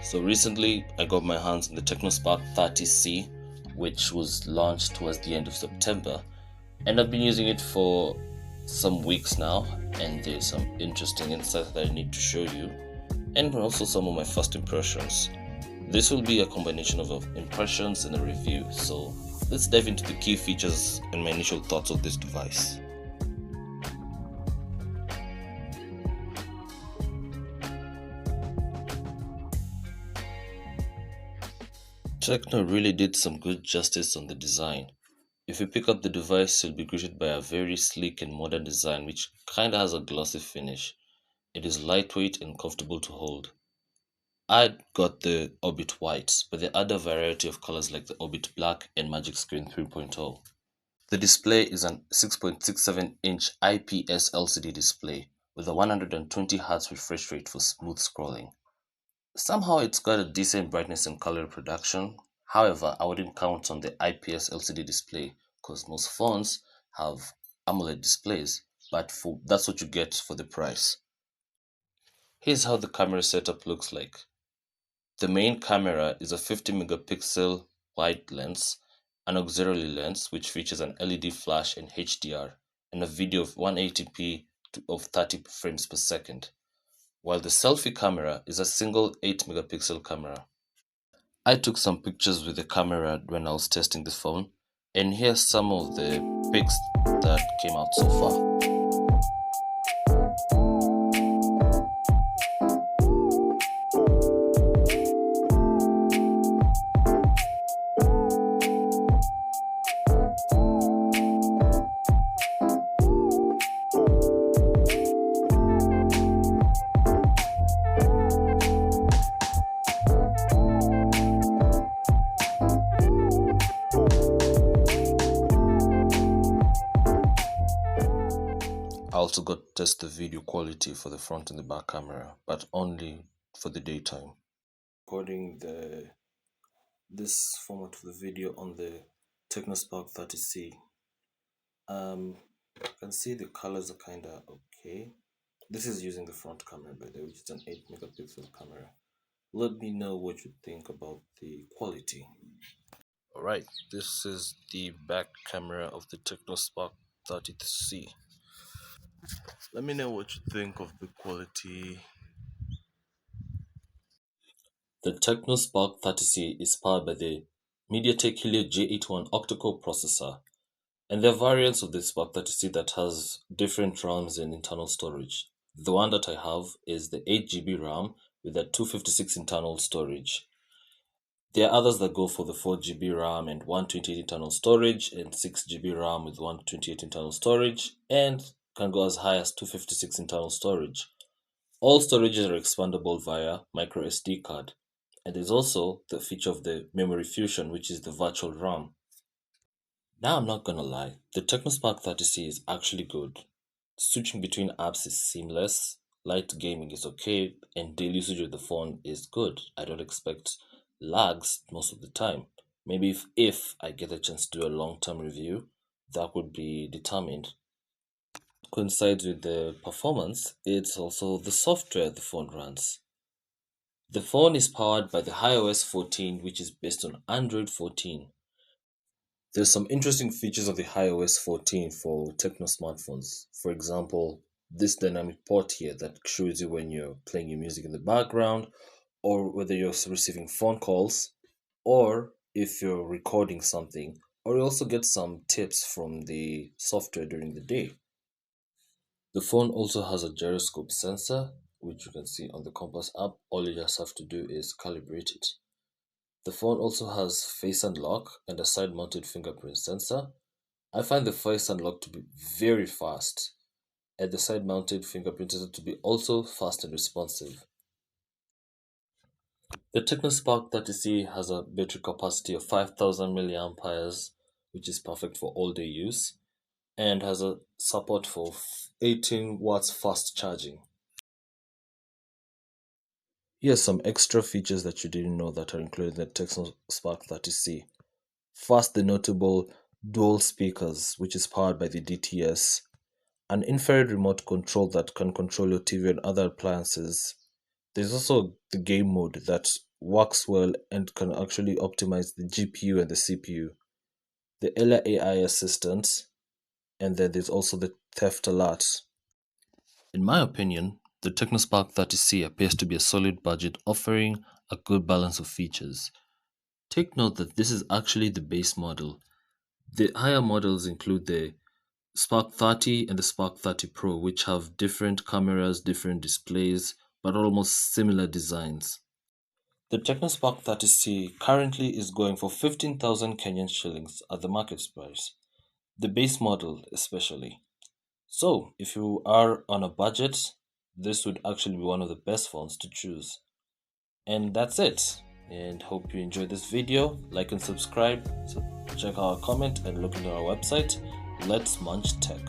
So recently, I got my hands on the TECNO Spark 30C, which was launched towards the end of September, and I've been using it for some weeks now. And there's some interesting insights that I need to show you, and also some of my first impressions. This will be a combination of impressions and a review. So let's dive into the key features and my initial thoughts of this device. Tecno really did some good justice on the design. If you pick up the device, you'll be greeted by a very sleek and modern design which kinda has a glossy finish. It is lightweight and comfortable to hold. I got the Orbit White, but there are other variety of colors like the Orbit Black and Magic Screen 3.0. The display is an 6.67-inch IPS LCD display with a 120Hz refresh rate for smooth scrolling. Somehow it's got a decent brightness and color reproduction. However, I wouldn't count on the IPS LCD display because most phones have AMOLED displays, but that's what you get for the price. Here's how the camera setup looks like. The main camera is a 50 megapixel wide lens, an auxiliary lens which features an LED flash and HDR, and a video of 180p of 30 frames per second, while the selfie camera is a single 8 megapixel camera. I took some pictures with the camera when I was testing the phone, and here's some of the pics that came out so far. I also got to test the video quality for the front and the back camera, but only for the daytime. Recording this format of the video on the TECNO Spark 30C. You can see the colors are kinda okay. This is using the front camera by the way, which is an 8 megapixel camera. Let me know what you think about the quality. Alright, this is the back camera of the TECNO Spark 30C. Let me know what you think of the quality. The TECNO Spark 30C is powered by the MediaTek Helio J81 octa-core processor, and there are variants of the Spark 30C that has different RAMs and internal storage. The one that I have is the 8GB RAM with a 256 internal storage. There are others that go for the 4GB RAM and 128 internal storage, and 6GB RAM with 128 internal storage, and can go as high as 256 internal storage. All storages are expandable via micro SD card, and there's also the feature of the memory fusion, which is the virtual RAM. Now I'm not gonna lie, the TECNO Spark 30C is actually good. Switching between apps is seamless, light gaming is okay, and daily usage of the phone is good. I don't expect lags most of the time. Maybe if I get a chance to do a long-term review, that would be determined. Coincides with the performance, it's also the software the phone runs. The phone is powered by the iOS 14, which is based on Android 14. There's some interesting features of the iOS 14 for Tecno smartphones. For example, this dynamic port here that shows you when you're playing your music in the background, or whether you're receiving phone calls, or if you're recording something, or you also get some tips from the software during the day. The phone also has a gyroscope sensor, which you can see on the Compass app. All you just have to do is calibrate it. The phone also has face unlock and a side-mounted fingerprint sensor. I find the face unlock to be very fast, and the side-mounted fingerprint sensor to be also fast and responsive. The TECNO Spark 30C has a battery capacity of 5000 milliamperes, which is perfect for all-day use, and has a support for 18 watts fast charging. Here's some extra features that you didn't know that are included in the TECNO Spark 30C. First, the notable dual speakers, which is powered by the DTS, an infrared remote control that can control your TV and other appliances, There's also the game mode that works well and can actually optimize the GPU and the CPU. The Ella AI assistant, and then there's also the theft alert. In my opinion, the TECNO Spark 30C appears to be a solid budget offering a good balance of features. Take note that this is actually the base model. The higher models include the Spark 30 and the Spark 30 Pro, which have different cameras, different displays, but almost similar designs. The TECNO Spark 30C currently is going for 15,000 Kenyan shillings at the market price, the base model especially. So, if you are on a budget, this would actually be one of the best phones to choose. And that's it. And hope you enjoyed this video. Like and subscribe. So check our comment and look into our website. Let's Munch Tech.